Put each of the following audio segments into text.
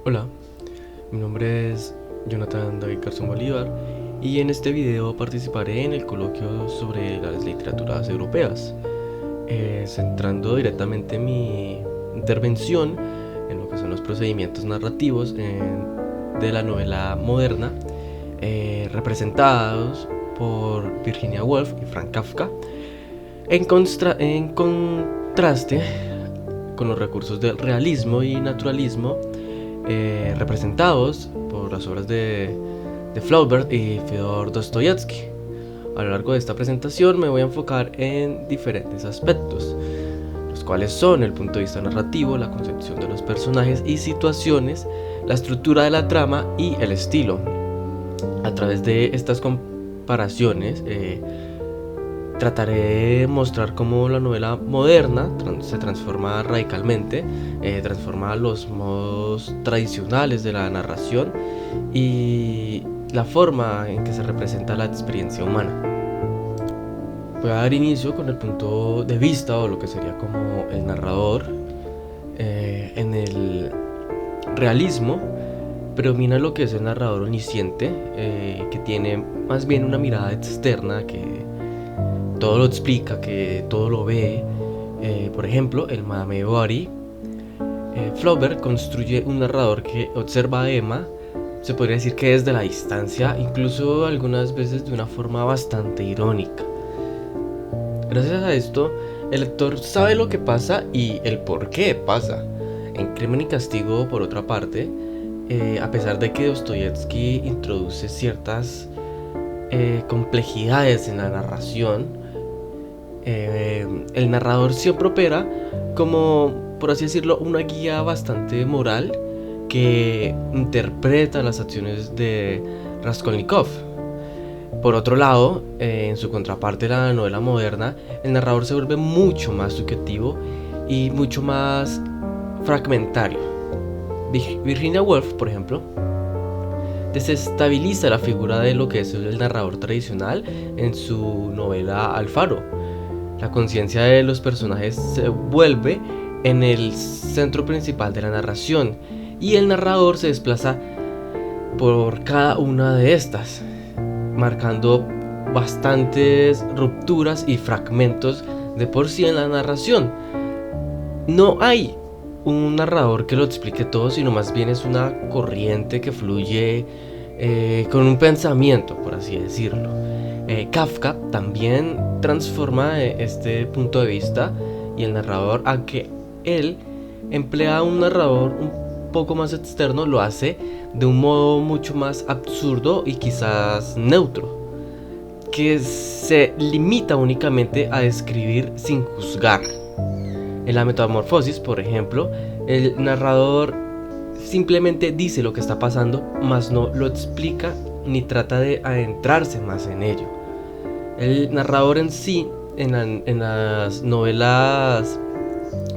Hola, mi nombre es Jonathan David Garzón Bolívar y en este video participaré en el coloquio sobre las literaturas europeas, centrando directamente mi intervención en lo que son los procedimientos narrativos de la novela moderna, representados por Virginia Woolf y Franz Kafka, en contraste con los recursos del realismo y naturalismo representados por las obras de Flaubert y Fyodor Dostoyevsky. A lo largo de esta presentación me voy a enfocar en diferentes aspectos, los cuales son el punto de vista narrativo, la concepción de los personajes y situaciones, la estructura de la trama y el estilo. A través de estas comparaciones trataré de mostrar cómo la novela moderna se transforma radicalmente, transforma los modos tradicionales de la narración y la forma en que se representa la experiencia humana. Voy a dar inicio con el punto de vista o lo que sería como el narrador. En el realismo predomina lo que es el narrador omnisciente, que tiene más bien una mirada externa, que todo lo explica, que todo lo ve. Por ejemplo, el Madame Bovary. Flaubert construye un narrador que observa a Emma, se podría decir que desde la distancia, incluso algunas veces de una forma bastante irónica. Gracias a esto, el lector sabe lo que pasa y el por qué pasa. En Crimen y Castigo, por otra parte, a pesar de que Dostoyevsky introduce ciertas complejidades en la narración, el narrador siempre opera como, por así decirlo, una guía bastante moral que interpreta las acciones de Raskolnikov. Por otro lado, en su contraparte, la novela moderna, el narrador se vuelve mucho más subjetivo y mucho más fragmentario. Virginia Woolf, por ejemplo, desestabiliza la figura de lo que es el narrador tradicional en su novela Alfaro. La conciencia de los personajes se vuelve en el centro principal de la narración y el narrador se desplaza por cada una de estas, marcando bastantes rupturas y fragmentos de por sí en la narración. No hay un narrador que lo explique todo, sino más bien es una corriente que fluye con un pensamiento, por así decirlo. Kafka también transforma este punto de vista y el narrador, aunque él emplea un narrador un poco más externo, lo hace de un modo mucho más absurdo y quizás neutro, que se limita únicamente a describir sin juzgar. En la Metamorfosis, por ejemplo, el narrador simplemente dice lo que está pasando, mas no lo explica ni trata de adentrarse más en ello. El narrador en sí, en las novelas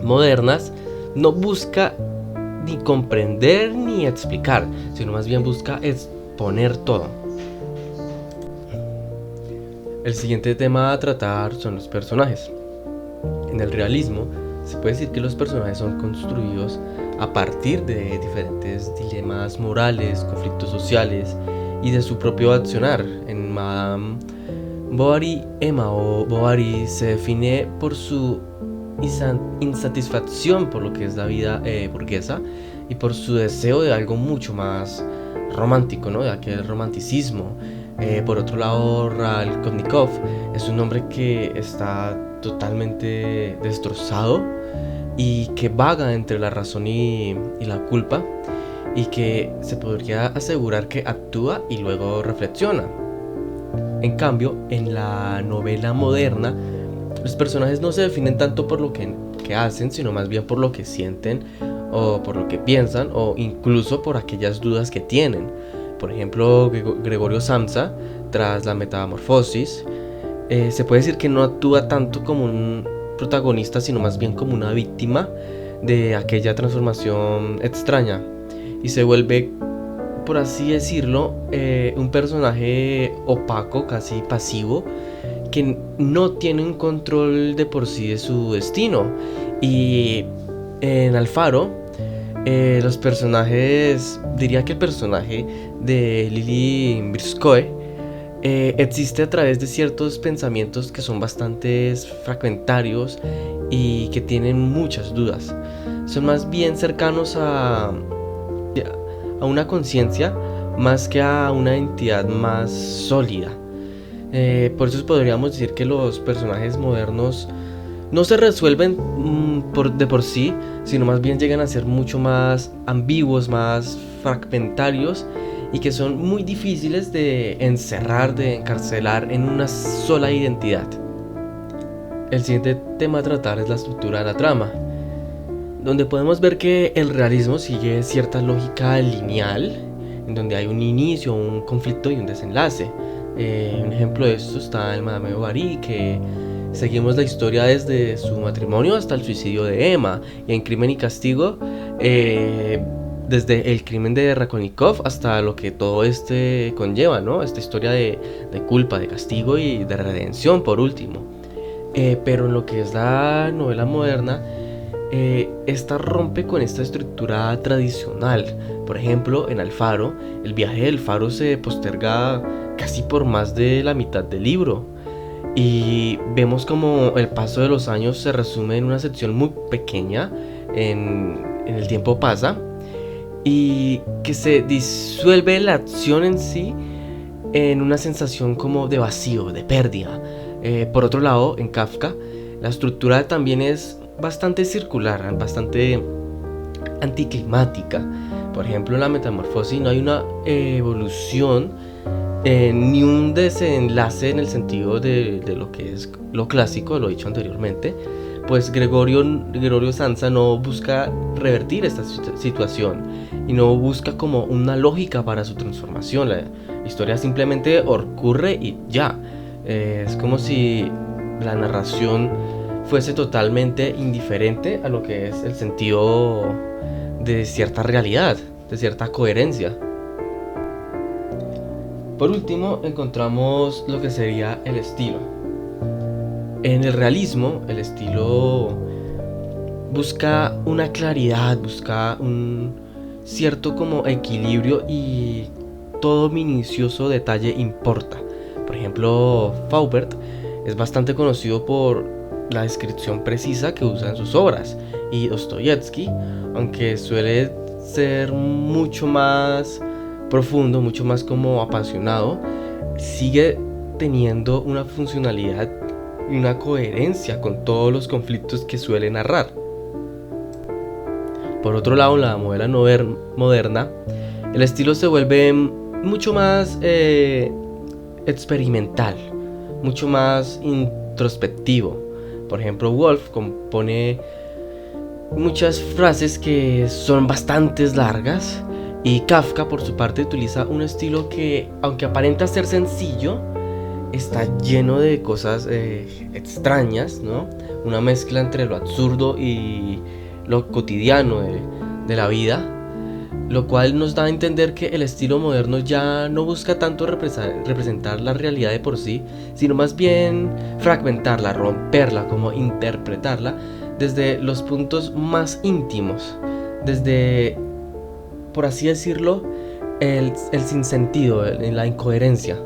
modernas, no busca ni comprender ni explicar, sino más bien busca exponer todo. El siguiente tema a tratar son los personajes. En el realismo, se puede decir que los personajes son construidos a partir de diferentes dilemas morales, conflictos sociales y de su propio accionar. En Madame Bovary, Emma o Bovary se define por su insatisfacción por lo que es la vida burguesa y por su deseo de algo mucho más romántico, ¿no? De aquel romanticismo. Por otro lado, Raskolnikov es un hombre que está totalmente destrozado y que vaga entre la razón y la culpa, y que se podría asegurar que actúa y luego reflexiona. En cambio, en la novela moderna, los personajes no se definen tanto por lo que hacen, sino más bien por lo que sienten o por lo que piensan, o incluso por aquellas dudas que tienen. Por ejemplo, Gregorio Samsa, tras la Metamorfosis, se puede decir que no actúa tanto como un protagonista, sino más bien como una víctima de aquella transformación extraña, y se vuelve, por así decirlo, un personaje opaco, casi pasivo, que no tiene un control de por sí de su destino. Y en Alfaro Los personajes, diría que el personaje de Lily Briscoe existe a través de ciertos pensamientos que son bastante fragmentarios y que tienen muchas dudas. Son más bien cercanos a una conciencia más que a una entidad más sólida. Por eso podríamos decir que los personajes modernos no se resuelven de por sí, sino más bien llegan a ser mucho más ambiguos, más fragmentarios y que son muy difíciles de encerrar, de encarcelar en una sola identidad. El siguiente tema a tratar es la estructura de la trama, donde podemos ver que el realismo sigue cierta lógica lineal, en donde hay un inicio, un conflicto y un desenlace. Un ejemplo de esto está en Madame Bovary, que seguimos la historia desde su matrimonio hasta el suicidio de Emma, y en Crimen y Castigo, desde el crimen de Raskolnikov hasta lo que todo este conlleva, ¿no? Esta historia de culpa, de castigo y de redención por último. Pero en lo que es la novela moderna, esta rompe con esta estructura tradicional. Por ejemplo, en Alfaro, el viaje del faro se posterga casi por más de la mitad del libro. Y vemos como el paso de los años se resume en una sección muy pequeña, en el tiempo pasa, y que se disuelve la acción en sí en una sensación como de vacío, de pérdida. Por otro lado, en Kafka, la estructura también es bastante circular, bastante anticlimática. Por ejemplo, en la Metamorfosis no hay una evolución ni un desenlace en el sentido de lo que es lo clásico, lo he dicho anteriormente. Pues Gregorio Samsa no busca revertir esta situación y no busca como una lógica para su transformación. La historia simplemente ocurre y ya. Es como si la narración fuese totalmente indiferente a lo que es el sentido de cierta realidad, de cierta coherencia. Por último, encontramos lo que sería el estilo. En el realismo, el estilo busca una claridad, busca un cierto como equilibrio y todo minucioso detalle importa. Por ejemplo, Flaubert es bastante conocido por la descripción precisa que usa en sus obras, y Dostoyevsky, aunque suele ser mucho más profundo, mucho más como apasionado, sigue teniendo una funcionalidad y una coherencia con todos los conflictos que suele narrar. Por otro lado, en la novela moderna, el estilo se vuelve mucho más experimental, mucho más introspectivo. Por ejemplo, Woolf compone muchas frases que son bastante largas, y Kafka, por su parte, utiliza un estilo que, aunque aparenta ser sencillo, está lleno de cosas extrañas, ¿no? Una mezcla entre lo absurdo y lo cotidiano de la vida, lo cual nos da a entender que el estilo moderno ya no busca tanto representar la realidad de por sí, sino más bien fragmentarla, romperla, como interpretarla desde los puntos más íntimos, desde, por así decirlo, el sinsentido, la incoherencia.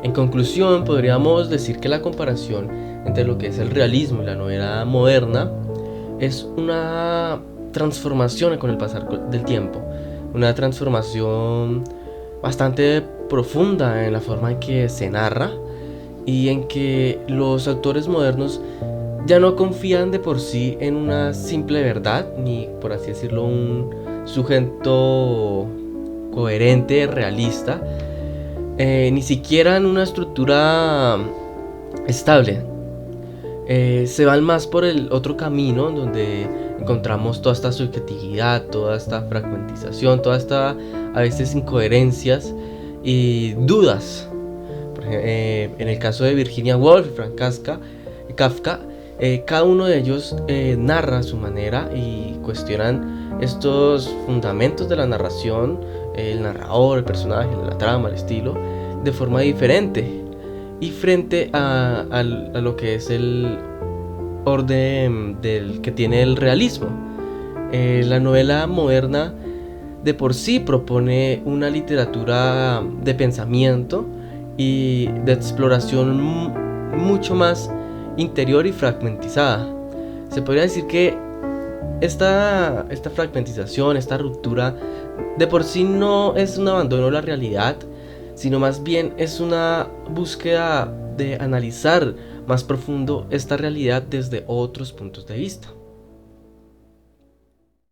En conclusión, podríamos decir que la comparación entre lo que es el realismo y la novela moderna es una transformación con el pasar del tiempo, una transformación bastante profunda en la forma en que se narra y en que los autores modernos ya no confían de por sí en una simple verdad, ni, por así decirlo, un sujeto coherente, realista, ni siquiera en una estructura estable. Se van más por el otro camino, donde encontramos toda esta subjetividad, toda esta fragmentización, toda esta, a veces, incoherencias y dudas. En el caso de Virginia Woolf y Franz Kafka, cada uno de ellos narra a su manera y cuestionan estos fundamentos de la narración, el narrador, el personaje, la trama, el estilo, de forma diferente. Y frente a lo que es el orden del que tiene el realismo, La novela moderna de por sí propone una literatura de pensamiento y de exploración mucho más interior y fragmentizada. Se podría decir que esta fragmentización, esta ruptura, de por sí no es un abandono de la realidad, sino más bien es una búsqueda de analizar más profundo esta realidad desde otros puntos de vista.